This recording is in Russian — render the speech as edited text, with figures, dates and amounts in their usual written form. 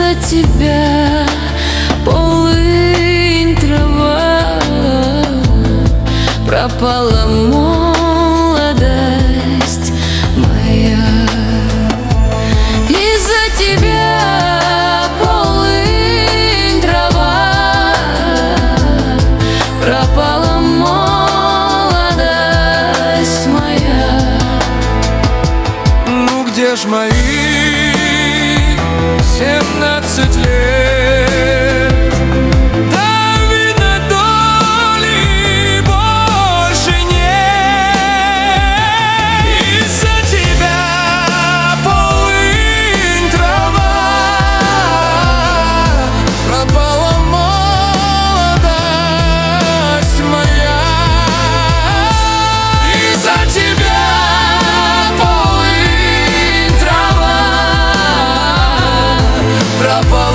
Из-за тебя полынь трава, пропала молодость моя. Из-за тебя полынь трава, пропала молодость моя. Ну где ж мои 17 лет? Да, видно, доли больше нет. Из-за тебя полынь трава, пропала молодость моя. Из-за тебя полынь трава, пропала